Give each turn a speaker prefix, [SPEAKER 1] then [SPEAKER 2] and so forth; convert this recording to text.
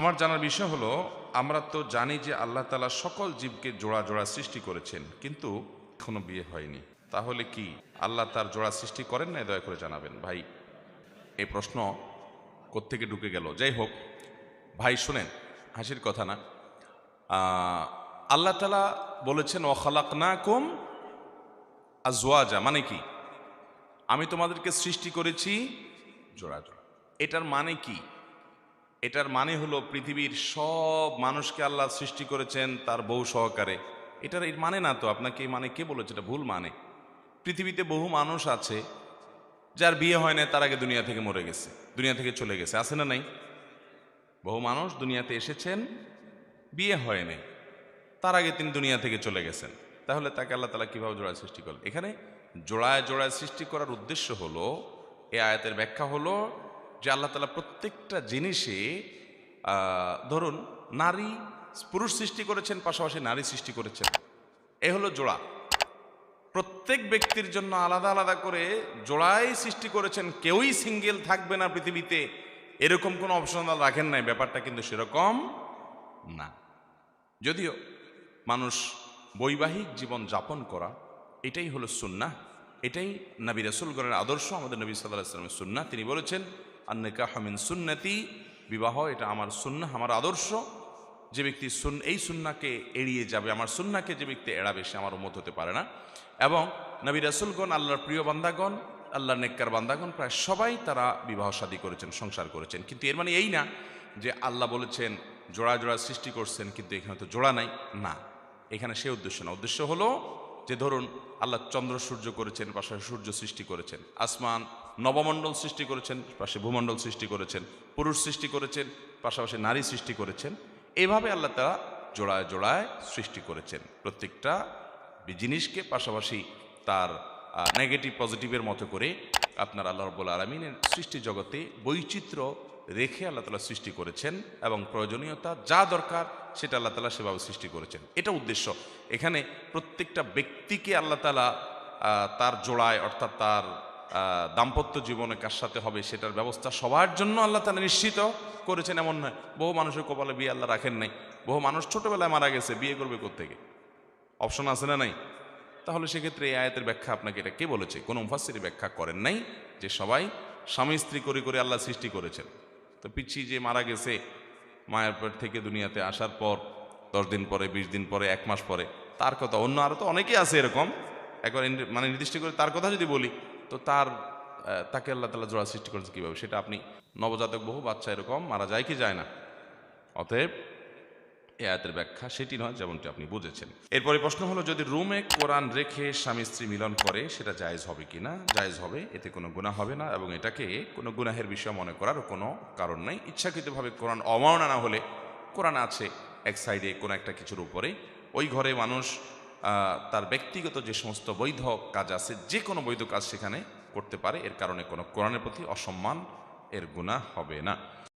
[SPEAKER 1] আমার জানার বিষয় হলো, আমরা তো জানি যে আল্লাহ তাআলা সকল জীবকে জোড়া জোড়া সৃষ্টি করেছেন, কিন্তু এখনো বিয়ে হয়নি। তাহলে কি আল্লাহ তার জোড়া সৃষ্টি করেন না? দয়া করে জানাবেন ভাই। এই প্রশ্ন কোত্থেকে ঢুকে গেল? যাই হোক ভাই, শুনেন, হাসির কথা না। আল্লাহ তাআলা বলেছেন ওয়া খালাকনাকুম আজওয়াজা, মানে কি? আমি তোমাদেরকে সৃষ্টি করেছি জোড়া জোড়া। এটার মানে কি? এটার মানে হলো পৃথিবীর সব মানুষকে আল্লাহ সৃষ্টি করেছেন তার বউ সহকারে। এটার এর মানে না তো। আপনাকে এই মানে কে বলেছে? এটা ভুল মানে। পৃথিবীতে বহু মানুষ আছে যার বিয়ে হয় না, তার আগে দুনিয়া থেকে মরে গেছে, দুনিয়া থেকে চলে গেছে, আছে না নাই? বহু মানুষ দুনিয়াতে এসেছেন, বিয়ে হয় নাই, তার আগে তিনি দুনিয়া থেকে চলে গেছেন। তাহলে তাকে আল্লাহ তাআলা কিভাবে জোড়ায় সৃষ্টি করলেন? এখানে জোড়ায় জোড়ায় সৃষ্টি করার উদ্দেশ্য হলো, এই আয়াতের ব্যাখ্যা হলো যে আল্লাহ তাআলা প্রত্যেকটা জিনিসে ধরুন নারী পুরুষ সৃষ্টি করেছেন, পাশাপাশি নারী সৃষ্টি করেছেন। এ হলো জোড়া। প্রত্যেক ব্যক্তির জন্য আলাদা আলাদা করে জোড়াই সৃষ্টি করেছেন। কেউই সিঙ্গেল থাকবে না পৃথিবীতে, এরকম কোনো অপশনাল রাখেন নাই। ব্যাপারটা কিন্তু সেরকম না। যদিও মানুষ বৈবাহিক জীবন যাপন করা, এটাই হলো সুন্নাহ, এটাই নবী রাসূলগণের আদর্শ, আমাদের নবী সাল্লাল্লাহু আলাইহি ওয়াসাল্লামের সুন্নাহ। তিনি বলেছেন আন-নিকাহু মিন সুন্নতি, বিবাহ এটা আমার সুন্নাহ, আমার আদর্শ। যে ব্যক্তি এই সুন্নাহকে এড়িয়ে যাবে, আমার সুন্নাহকে যে ব্যক্তি এড়াবে, সে আমার উম্মত হতে পারে না। এবং নবী রাসূলগণ, আল্লাহর প্রিয় বান্দাগণ, আল্লাহর নেককার বান্দাগণ, প্রায় সবাই তারা বিবাহ শাদী করেছেন, সংসার করেছেন। কিন্তু এর মানে এই না যে আল্লাহ বলেছেন জোড়া জোড়া সৃষ্টি করছেন, কিন্তু এখানে তো জোড়া নাই, না। এখানে সে উদ্দেশ্য না। উদ্দেশ্য হলো যে ধরুন আল্লাহ চন্দ্র সূর্য করেছেন, পাশাপাশি সূর্য সৃষ্টি করেছেন, আসমান নবমণ্ডল সৃষ্টি করেছেন, পাশে ভূমণ্ডল সৃষ্টি করেছেন, পুরুষ সৃষ্টি করেছেন, পাশাপাশি নারী সৃষ্টি করেছেন। এইভাবে আল্লাহ তাআলা জোড়ায় জোড়ায় সৃষ্টি করেছেন প্রত্যেকটা জিনিসকে। পাশাপাশি তার নেগেটিভ পজিটিভের মতো করে আপনার আল্লাহ রাব্বুল আলামিনের সৃষ্টি জগতে বৈচিত্র্য রেখে আল্লাহ তাআলা সৃষ্টি করেছেন, এবং প্রয়োজনীয়তা যা দরকার সেটা আল্লাহ তাআলা সেভাবে সৃষ্টি করেছেন। এটা উদ্দেশ্য। এখানে প্রত্যেকটা ব্যক্তিকে আল্লাহ তাআলা তার জোড়ায়, অর্থাৎ তার দাম্পত্য জীবনে কার সাথে হবে সেটার ব্যবস্থা সবার জন্য আল্লাহ তাআলা নিশ্চিত করেছেন, এমন নয়। বহু মানুষের কপালে বিয়ে আল্লাহ রাখেন নাই। বহু মানুষ ছোটবেলায় মারা গেছে, বিয়ে করবে কোত্থেকে? অপশন আছে না নাই? তাহলে সেক্ষেত্রে এই আয়াতের ব্যাখ্যা আপনাকে এটা কে বলেছে? কোনো মুফাসসির ব্যাখ্যা করেন নাই যে সবাই স্বামী স্ত্রী করে করে আল্লাহ সৃষ্টি করেছেন। তো পিচ্ছি যে মারা গেছে, মায়ের পেট থেকে দুনিয়াতে আসার পর 10 দিন পরে, 20 দিন পরে, 1 মাস পরে, তার কথা। অন্য আরও তো অনেকেই আছে এরকম। একবার মানে নির্দিষ্ট করে তার কথা যদি বলি, তো তাকে আল্লাহ তাআলা জোড়া সৃষ্টি করেছে কীভাবে? সেটা আপনি, নবজাতক বহু বাচ্চা এরকম মারা যায় কি যায় না? অতএব এই আয়াতের ব্যাখ্যা সেটি নয়, যেমনটি আপনি বুঝেছেন। এরপরে প্রশ্ন হলো, যদি রুমে কোরআন রেখে স্বামী স্ত্রী মিলন করে, সেটা জায়েজ হবে কিনা? জায়েজ হবে, এতে কোনো গুনাহ হবে না, এবং এটাকে কোনো গুনাহের বিষয় মনে করার কোনো কারণ নাই। ইচ্ছাকৃতভাবে কোরআন অমাননা না হলে, কোরআন আছে এক সাইডে কোনো একটা কিছুর উপরে, ওই ঘরে মানুষ তার ব্যক্তিগত যে সমস্ত বৈধ কাজ আছে, যে কোনো বৈধ কাজ সেখানে করতে পারে। এর কারণে কোনো কোরআনের প্রতি অসম্মান, এর গুনাহ হবে না।